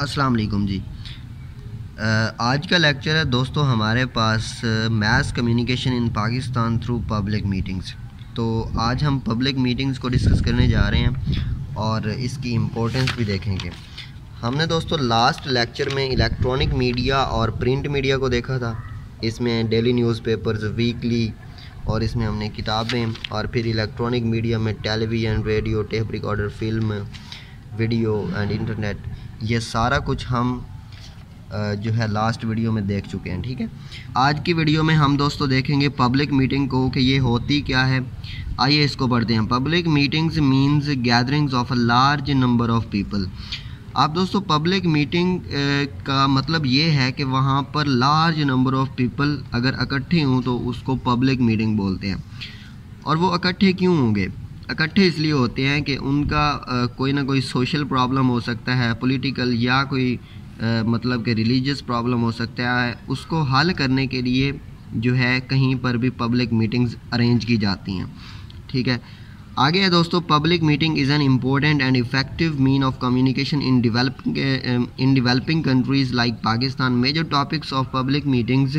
अस्सलाम वालेकुम जी। आज का लेक्चर है दोस्तों हमारे पास mass communication in Pakistan through public meetings. तो आज हम पब्लिक मीटिंग्स को डिस्कस करने जा रहे हैं और इसकी इम्पोर्टेंस भी देखेंगे। हमने दोस्तों लास्ट लेक्चर में इलेक्ट्रॉनिक मीडिया और प्रिंट मीडिया को देखा था। इसमें डेली न्यूज़पेपर्स, वीकली, और इसमें हमने किताबें, और फिर इलेक्ट्रॉनिक मीडिया में television, radio, tape recorder, film, video and internet, ये सारा कुछ हम जो है लास्ट वीडियो में देख चुके हैं। ठीक है, आज की वीडियो में हम दोस्तों देखेंगे पब्लिक मीटिंग को कि ये होती क्या है। आइए इसको पढ़ते हैं। Public meetings means gatherings of a large number of people. आप दोस्तों पब्लिक मीटिंग का मतलब ये है कि वहाँ पर लार्ज नंबर ऑफ पीपल अगर इकट्ठे हों तो उसको पब्लिक मीटिंग बोलते हैं। और वो इकट्ठे क्यों होंगे? इकट्ठे इसलिए होते हैं कि उनका कोई ना कोई सोशल प्रॉब्लम हो सकता है, पॉलिटिकल, या कोई मतलब कि रिलीजियस प्रॉब्लम हो सकता है। उसको हल करने के लिए जो है कहीं पर भी पब्लिक मीटिंग्स अरेंज की जाती हैं। ठीक है, आगे है दोस्तों, public meeting is an important and effective mean of communication in developing countries like Pakistan. Major topics of public meetings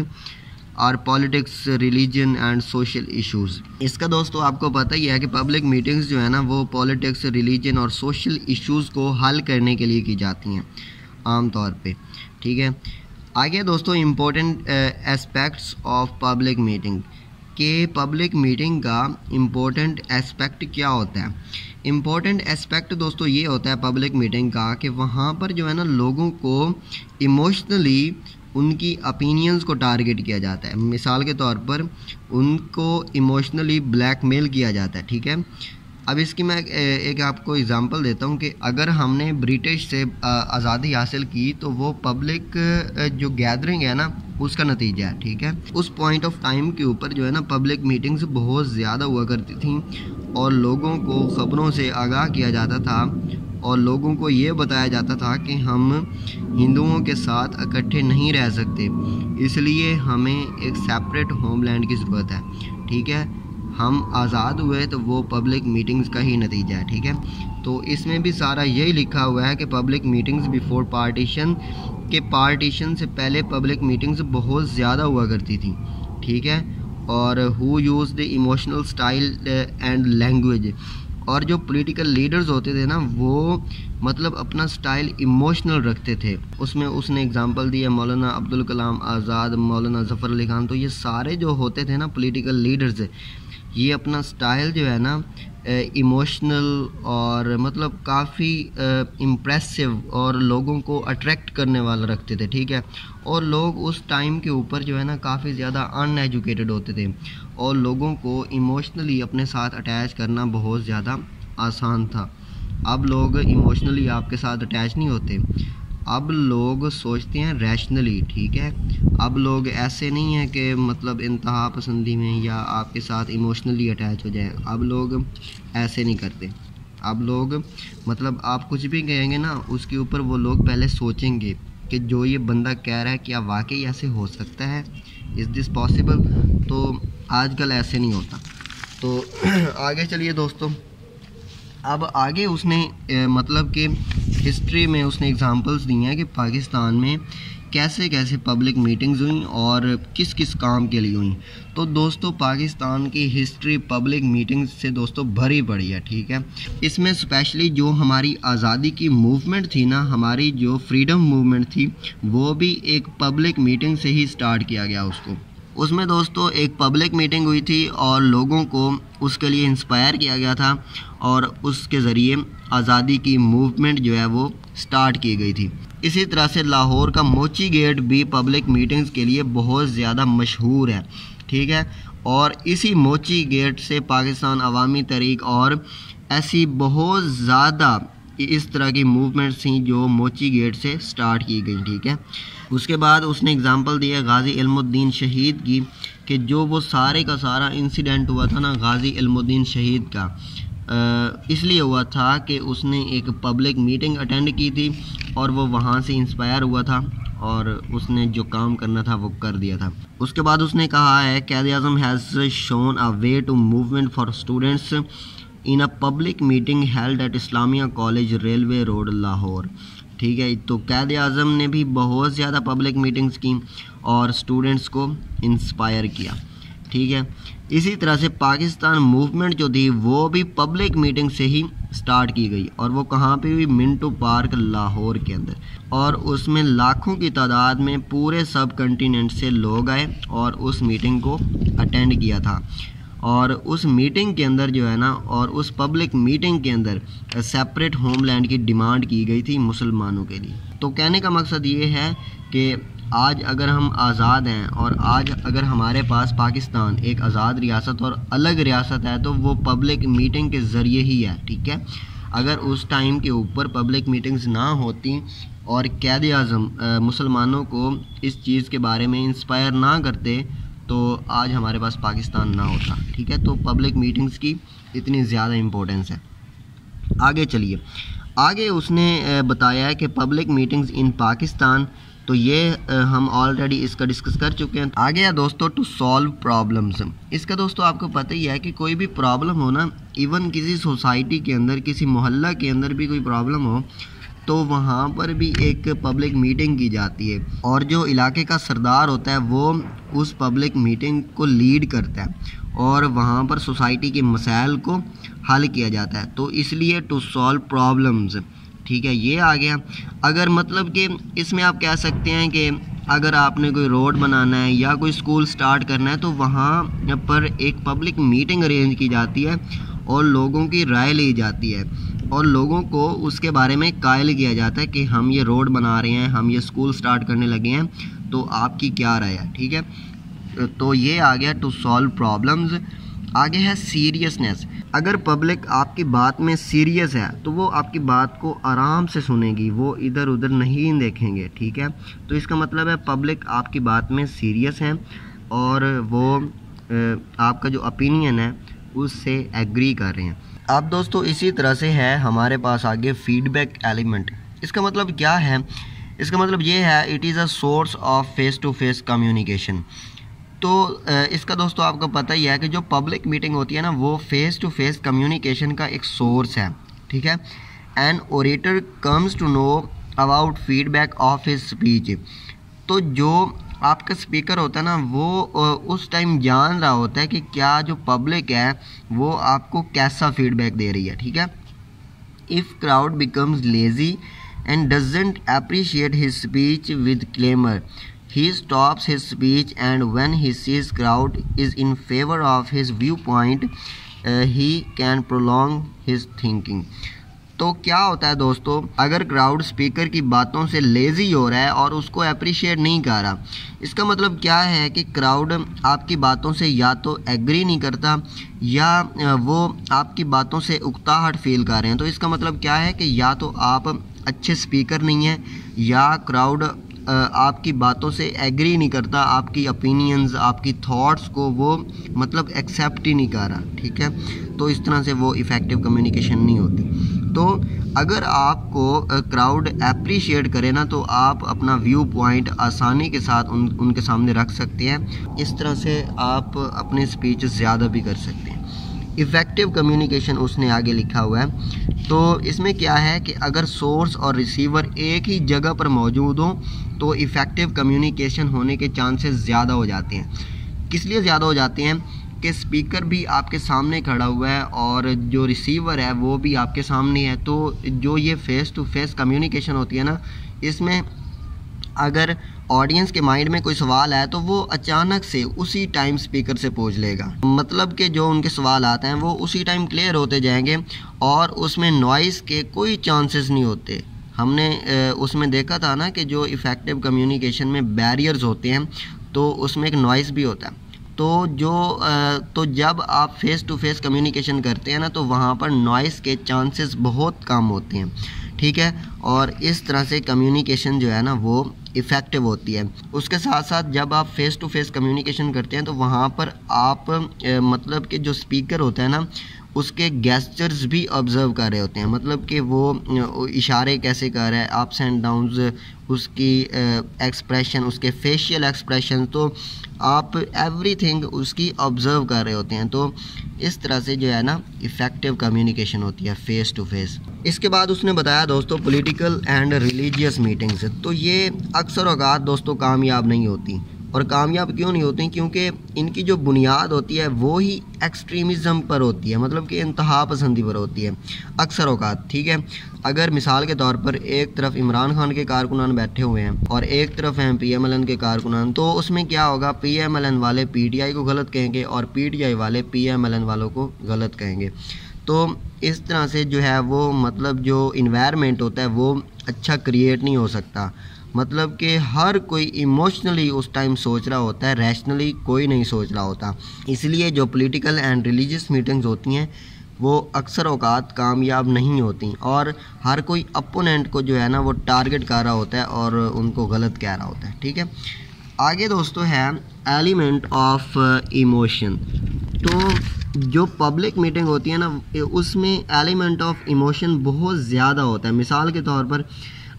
और politics, religion and social issues. इसका दोस्तों आपको पता ही है कि पब्लिक मीटिंग्स जो है ना वो पॉलिटिक्स, रिलीजन और सोशल इश्यूज़ को हल करने के लिए की जाती हैं आम तौर पे। ठीक है, आगे दोस्तों important aspects of public meeting के पब्लिक मीटिंग का इम्पोर्टेंट एस्पेक्ट क्या होता है। इम्पोर्टेंट एस्पेक्ट दोस्तों ये होता है पब्लिक मीटिंग का कि वहाँ पर जो है ना लोगों को इमोशनली उनकी ओपिनियंस को टारगेट किया जाता है। मिसाल के तौर पर उनको इमोशनली ब्लैकमेल किया जाता है। ठीक है, अब इसकी मैं एक आपको एग्जांपल देता हूँ कि अगर हमने ब्रिटिश से आज़ादी हासिल की तो वो पब्लिक जो गैदरिंग है ना उसका नतीजा है। ठीक है, उस पॉइंट ऑफ टाइम के ऊपर जो है ना पब्लिक मीटिंग्स बहुत ज़्यादा हुआ करती थी और लोगों को ख़बरों से आगाह किया जाता था और लोगों को ये बताया जाता था कि हम हिंदुओं के साथ इकट्ठे नहीं रह सकते, इसलिए हमें एक सेपरेट होमलैंड की ज़रूरत है। ठीक है, हम आज़ाद हुए तो वो पब्लिक मीटिंग्स का ही नतीजा है। ठीक है, तो इसमें भी सारा यही लिखा हुआ है कि पब्लिक मीटिंग्स बिफोर पार्टीशन, के पार्टीशन से पहले पब्लिक मीटिंग्स बहुत ज़्यादा हुआ करती थी। ठीक है, और who use the emotional style and language, और जो पॉलिटिकल लीडर्स होते थे ना वो मतलब अपना स्टाइल इमोशनल रखते थे। उसमें उसने एग्जांपल दिया मौलाना अब्दुल कलाम आज़ाद, मौलाना ज़फ़र अली खान। तो ये सारे जो होते थे ना पॉलिटिकल लीडर्स, ये अपना स्टाइल जो है ना इमोशनल और मतलब काफ़ी इम्प्रेसिव और लोगों को अट्रैक्ट करने वाला रखते थे। ठीक है, और लोग उस टाइम के ऊपर जो है ना काफ़ी ज़्यादा अनएजुकेटेड होते थे और लोगों को इमोशनली अपने साथ अटैच करना बहुत ज़्यादा आसान था। अब लोग इमोशनली आपके साथ अटैच नहीं होते, अब लोग सोचते हैं रैशनली। ठीक है, अब लोग ऐसे नहीं हैं कि मतलब इंतहा पसंदी में या आपके साथ इमोशनली अटैच हो जाएं। अब लोग ऐसे नहीं करते। अब लोग मतलब आप कुछ भी कहेंगे ना उसके ऊपर वो लोग पहले सोचेंगे कि जो ये बंदा कह रहा है क्या वाकई ऐसे हो सकता है, इज़ दिस पॉसिबल। तो आजकल ऐसे नहीं होता। तो आगे चलिए दोस्तों, अब आगे उसने मतलब कि हिस्ट्री में उसने एग्जांपल्स दी हैं कि पाकिस्तान में कैसे कैसे पब्लिक मीटिंग्स हुई और किस किस काम के लिए हुई। तो दोस्तों पाकिस्तान की हिस्ट्री पब्लिक मीटिंग्स से दोस्तों भरी पड़ी है। ठीक है, इसमें स्पेशली जो हमारी आज़ादी की मूवमेंट थी ना, हमारी जो फ्रीडम मूवमेंट थी, वो भी एक पब्लिक मीटिंग से ही स्टार्ट किया गया। उसमें दोस्तों एक पब्लिक मीटिंग हुई थी और लोगों को उसके लिए इंस्पायर किया गया था और उसके ज़रिए आज़ादी की मूवमेंट जो है वो स्टार्ट की गई थी। इसी तरह से लाहौर का मोची गेट भी पब्लिक मीटिंग्स के लिए बहुत ज़्यादा मशहूर है। ठीक है, और इसी मोची गेट से पाकिस्तान अवामी तहरीक और ऐसी बहुत ज़्यादा इस तरह की मूवमेंट्स थी जो मोची गेट से स्टार्ट की गई। ठीक है, उसके बाद उसने एग्जांपल दिया गाज़ी इल्मुद्दीन शहीद की कि जो वो सारे का सारा इंसिडेंट हुआ था ना गाज़ी इल्मुद्दीन शहीद का, इसलिए हुआ था कि उसने एक पब्लिक मीटिंग अटेंड की थी और वो वहाँ से इंस्पायर हुआ था और उसने जो काम करना था वो कर दिया था। उसके बाद उसने कहा है Quaid-e-Azam has shown a way to movement for students in a public meeting held at Islamia college railway road Lahore. ठीक है। तो कायद आज़म ने भी बहुत ज़्यादा पब्लिक मीटिंग्स की और स्टूडेंट्स को इंस्पायर किया, ठीक है। इसी तरह से पाकिस्तान मूवमेंट जो थी वो भी पब्लिक मीटिंग से ही स्टार्ट की गई और वो कहाँ पे हुई, मिंटो पार्क लाहौर के अंदर, और उसमें लाखों की तादाद में पूरे सब कंटिनेंट से लोग आए और उस मीटिंग को अटेंड किया था। और उस मीटिंग के अंदर जो है ना, और उस पब्लिक मीटिंग के अंदर सेपरेट होमलैंड की डिमांड की गई थी मुसलमानों के लिए। तो कहने का मकसद ये है कि आज अगर हम आज़ाद हैं और आज अगर हमारे पास पाकिस्तान एक आज़ाद रियासत और अलग रियासत है तो वो पब्लिक मीटिंग के ज़रिए ही है, ठीक है। अगर उस टाइम के ऊपर पब्लिक मीटिंग्स ना होती और कायद आज़म मुसलमानों को इस चीज़ के बारे में इंस्पायर ना करते तो आज हमारे पास पाकिस्तान ना होता, ठीक है। तो पब्लिक मीटिंग्स की इतनी ज़्यादा इम्पोर्टेंस है। आगे चलिए, आगे उसने बताया है कि पब्लिक मीटिंग्स इन पाकिस्तान, तो ये हम ऑलरेडी इसका डिस्कस कर चुके हैं। आगे है दोस्तों टू सॉल्व प्रॉब्लम्स। इसका दोस्तों आपको पता ही है कि कोई भी प्रॉब्लम हो ना, इवन किसी सोसाइटी के अंदर, किसी मोहल्ला के अंदर भी कोई प्रॉब्लम हो तो वहाँ पर भी एक पब्लिक मीटिंग की जाती है और जो इलाके का सरदार होता है वो उस पब्लिक मीटिंग को लीड करता है और वहाँ पर सोसाइटी के मसाइल को हल किया जाता है। तो इसलिए टू सॉल्व प्रॉब्लम्स, ठीक है, ये आ गया। अगर मतलब कि इसमें आप कह सकते हैं कि अगर आपने कोई रोड बनाना है या कोई स्कूल स्टार्ट करना है तो वहाँ पर एक पब्लिक मीटिंग अरेंज की जाती है और लोगों की राय ली जाती है और लोगों को उसके बारे में कायल किया जाता है कि हम ये रोड बना रहे हैं, हम ये स्कूल स्टार्ट करने लगे हैं, तो आपकी क्या राय है, ठीक है। तो ये आ गया टू सॉल्व प्रॉब्लम्स। आगे है सीरियसनेस। अगर पब्लिक आपकी बात में सीरियस है तो वो आपकी बात को आराम से सुनेगी, वो इधर उधर नहीं देखेंगे, ठीक है। तो इसका मतलब है पब्लिक आपकी बात में सीरियस है और वो आपका जो ओपिनियन है उससे एग्री कर रहे हैं। अब दोस्तों इसी तरह से है हमारे पास आगे फीडबैक एलिमेंट। इसका मतलब क्या है, इसका मतलब ये है it is a source of face to face communication. तो इसका दोस्तों आपको पता ही है कि जो पब्लिक मीटिंग होती है ना वो फेस टू फेस कम्युनिकेशन का एक सोर्स है, ठीक है। An orator comes to know about feedback of his speech. तो जो आपका स्पीकर होता है ना वो उस टाइम जान रहा होता है कि क्या जो पब्लिक है वो आपको कैसा फीडबैक दे रही है, ठीक है। If crowd becomes lazy and doesn't appreciate his speech with claimer, he stops his speech, and when he sees crowd is in favor of his viewpoint, he can prolong his thinking। तो क्या होता है दोस्तों, अगर crowd speaker की बातों से lazy हो रहा है और उसको अप्रिशिएट नहीं कर रहा, इसका मतलब क्या है कि क्राउड आपकी बातों से या तो एग्री नहीं करता या वो आपकी बातों से उकताहट फील कर रहे हैं। तो इसका मतलब क्या है कि या तो आप अच्छे स्पीकर नहीं हैं या क्राउड आपकी बातों से एग्री नहीं करता, आपकी ओपिनियंस, आपकी थॉट्स को वो मतलब एक्सेप्ट ही नहीं कर रहा, ठीक है। तो इस तरह से वो इफ़ेक्टिव कम्युनिकेशन नहीं होती। तो अगर आपको क्राउड अप्रिशिएट करे ना तो आप अपना व्यू पॉइंट आसानी के साथ उनके सामने रख सकते हैं। इस तरह से आप अपने स्पीच ज़्यादा भी कर सकते हैं। इफ़ेक्टिव कम्युनिकेशन उसने आगे लिखा हुआ है। तो इसमें क्या है कि अगर सोर्स और रिसीवर एक ही जगह पर मौजूद हों तो इफ़ेक्टिव कम्युनिकेशन होने के चांसेस ज़्यादा हो जाते हैं। किस लिए ज़्यादा हो जाते हैं कि स्पीकर भी आपके सामने खड़ा हुआ है और जो रिसीवर है वो भी आपके सामने है। तो जो ये फ़ेस टू फेस कम्युनिकेशन होती है ना, इसमें अगर ऑडियंस के माइंड में कोई सवाल है तो वो अचानक से उसी टाइम स्पीकर से पूछ लेगा, मतलब कि जो उनके सवाल आते हैं वो उसी टाइम क्लियर होते जाएंगे और उसमें नॉइज़ के कोई चांसेस नहीं होते। हमने उसमें देखा था ना कि जो इफ़ेक्टिव कम्युनिकेशन में बैरियर्स होते हैं तो उसमें एक नॉइज़ भी होता है। तो जब आप फेस टू फेस कम्युनिकेशन करते हैं ना तो वहाँ पर नॉइज़ के चांसेस बहुत कम होते हैं, ठीक है। और इस तरह से कम्युनिकेशन जो है ना वो इफ़ेक्टिव होती है। उसके साथ साथ जब आप फेस टू फेस कम्युनिकेशन करते हैं तो वहाँ पर आप मतलब कि जो स्पीकर होता है ना उसके गेस्चर्स भी ऑब्ज़र्व कर रहे होते हैं, मतलब कि वो इशारे कैसे कर रहा है, अप्स एंड डाउन्स, उसकी एक्सप्रेशन, उसके फेशियल एक्सप्रेशन, तो आप एवरीथिंग उसकी ऑब्ज़र्व कर रहे होते हैं। तो इस तरह से जो है ना इफ़ेक्टिव कम्युनिकेशन होती है फ़ेस टू फेस। इसके बाद उसने बताया दोस्तों पॉलिटिकल एंड रिलीजियस मीटिंग्स, तो ये अक्सर औक़ात दोस्तों कामयाब नहीं होती। और कामयाब क्यों नहीं होती? क्योंकि इनकी जो बुनियाद होती है वो ही एक्सट्रीमिज़म पर होती है, मतलब कि इंतहा पसंदी पर होती है अक्सर औक़ात। ठीक है, अगर मिसाल के तौर पर एक तरफ इमरान खान के कारकुनान बैठे हुए हैं और एक तरफ हैं PMLN के कारकुनान, तो उसमें क्या होगा, PMLN वाले PTI को गलत कहेंगे और PTI वाले PMLN वालों को गलत कहेंगे। तो इस तरह से जो है वो मतलब जो इन्वायरमेंट होता है वो अच्छा क्रिएट नहीं हो सकता, मतलब कि हर कोई इमोशनली उस टाइम सोच रहा होता है, रैशनली कोई नहीं सोच रहा होता। इसलिए जो पॉलिटिकल एंड रिलीजियस मीटिंग्स होती हैं वो अक्सर औक़ात कामयाब नहीं होती और हर कोई अपोनेंट को जो है ना वो टारगेट कर रहा होता है और उनको गलत कह रहा होता है। ठीक है, आगे दोस्तों है एलिमेंट ऑफ इमोशन। तो जो पब्लिक मीटिंग होती है ना उसमें एलिमेंट ऑफ इमोशन बहुत ज़्यादा होता है। मिसाल के तौर पर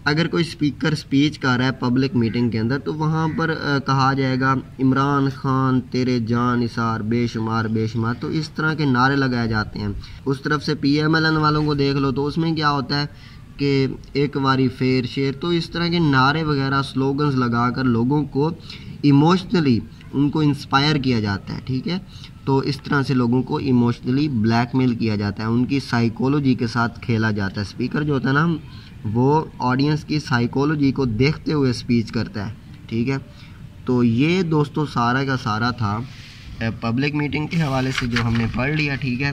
अगर कोई स्पीकर स्पीच कर रहा है पब्लिक मीटिंग के अंदर, तो वहाँ पर कहा जाएगा इमरान खान तेरे जान निसार बेशुमार बेशुमार, तो इस तरह के नारे लगाए जाते हैं। उस तरफ से PMLN वालों को देख लो तो उसमें क्या होता है कि एक बारी फेर शेर, तो इस तरह के नारे वगैरह स्लोगन्स लगाकर लोगों को इमोशनली उनको इंस्पायर किया जाता है। ठीक है, तो इस तरह से लोगों को इमोशनली ब्लैकमेल किया जाता है, उनकी साइकोलॉजी के साथ खेला जाता है। स्पीकर जो होता है ना वो ऑडियंस की साइकोलॉजी को देखते हुए स्पीच करता है। ठीक है, तो ये दोस्तों सारा का सारा था पब्लिक मीटिंग के हवाले से जो हमने पढ़ लिया। ठीक है,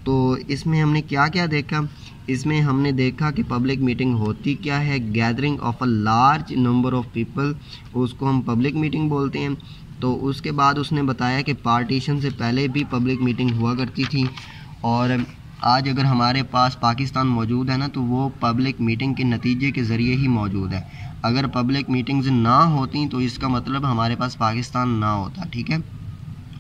तो इसमें हमने क्या क्या देखा? इसमें हमने देखा कि पब्लिक मीटिंग होती क्या है, gathering of a large number of people, उसको हम पब्लिक मीटिंग बोलते हैं। तो उसके बाद उसने बताया कि पार्टीशन से पहले भी पब्लिक मीटिंग हुआ करती थी और आज अगर हमारे पास पाकिस्तान मौजूद है ना तो वो पब्लिक मीटिंग के नतीजे के ज़रिए ही मौजूद है। अगर पब्लिक मीटिंग्स ना होती तो इसका मतलब हमारे पास पाकिस्तान ना होता। ठीक है,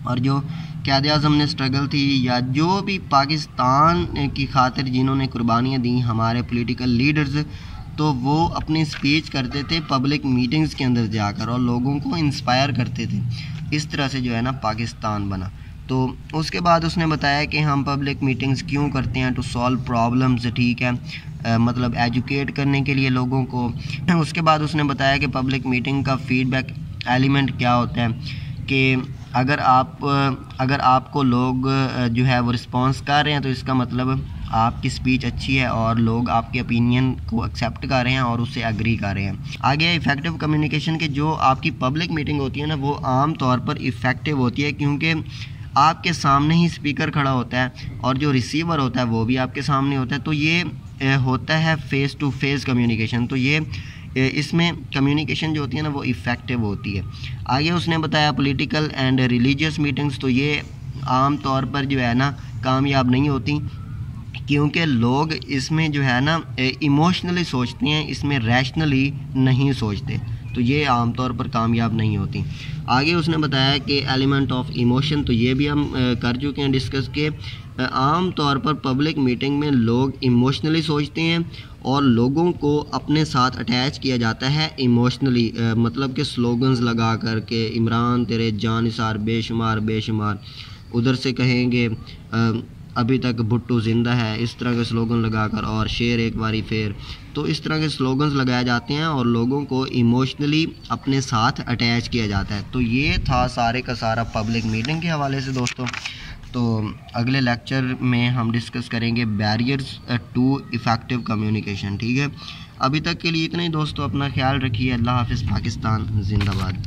और जो क़याद-ए-आज़म ने स्ट्रगल थी या जो भी पाकिस्तान की खातिर जिन्होंने कुर्बानियाँ दी हमारे पॉलिटिकल लीडर्स, तो वो अपनी स्पीच करते थे पब्लिक मीटिंग्स के अंदर जाकर और लोगों को इंस्पायर करते थे। इस तरह से जो है ना पाकिस्तान बना। तो उसके बाद उसने बताया कि हम पब्लिक मीटिंग्स क्यों करते हैं, टू सॉल्व प्रॉब्लम्स। ठीक है, मतलब एजुकेट करने के लिए लोगों को। उसके बाद उसने बताया कि पब्लिक मीटिंग का फीडबैक एलिमेंट क्या होता है कि अगर आपको लोग जो है वो रिस्पॉन्स कर रहे हैं तो इसका मतलब आपकी स्पीच अच्छी है और लोग आपके ओपिनियन को एक्सेप्ट कर रहे हैं और उससे एग्री कर रहे हैं। आगे इफ़ेक्टिव कम्युनिकेशन के जो आपकी पब्लिक मीटिंग होती है ना वो आम तौर पर इफ़ेक्टिव होती है क्योंकि आपके सामने ही स्पीकर खड़ा होता है और जो रिसीवर होता है वो भी आपके सामने होता है। तो ये होता है फ़ेस टू फेस कम्युनिकेशन। तो ये इसमें कम्युनिकेशन जो होती है ना वो इफ़ेक्टिव होती है। आगे उसने बताया पॉलिटिकल एंड रिलीजियस मीटिंग्स, तो ये आम तौर पर जो है ना कामयाब नहीं होती क्योंकि लोग इसमें जो है ना इमोशनली सोचते हैं, इसमें रैशनली नहीं सोचते, तो ये आम तौर पर कामयाब नहीं होती। आगे उसने बताया कि एलिमेंट ऑफ इमोशन, तो ये भी हम कर चुके हैं डिस्कस के। आम तौर पर पब्लिक मीटिंग में लोग इमोशनली सोचते हैं और लोगों को अपने साथ अटैच किया जाता है इमोशनली, मतलब कि स्लोगन्स लगा कर के इमरान तेरे जान निसार बेशुमार बेशुमार, उधर से कहेंगे अभी तक भुट्टो ज़िंदा है, इस तरह के स्लोगन लगाकर, और शेर एक बारी फेर, तो इस तरह के स्लोगन्स लगाए जाते हैं और लोगों को इमोशनली अपने साथ अटैच किया जाता है। तो ये था सारे का सारा पब्लिक मीटिंग के हवाले से दोस्तों। तो अगले लेक्चर में हम डिस्कस करेंगे बैरियर्स टू इफ़ेक्टिव कम्युनिकेशन। ठीक है, अभी तक के लिए इतना ही दोस्तों, अपना ख्याल रखिए। अल्लाह हाफ़िज़। पाकिस्तान जिंदाबाद।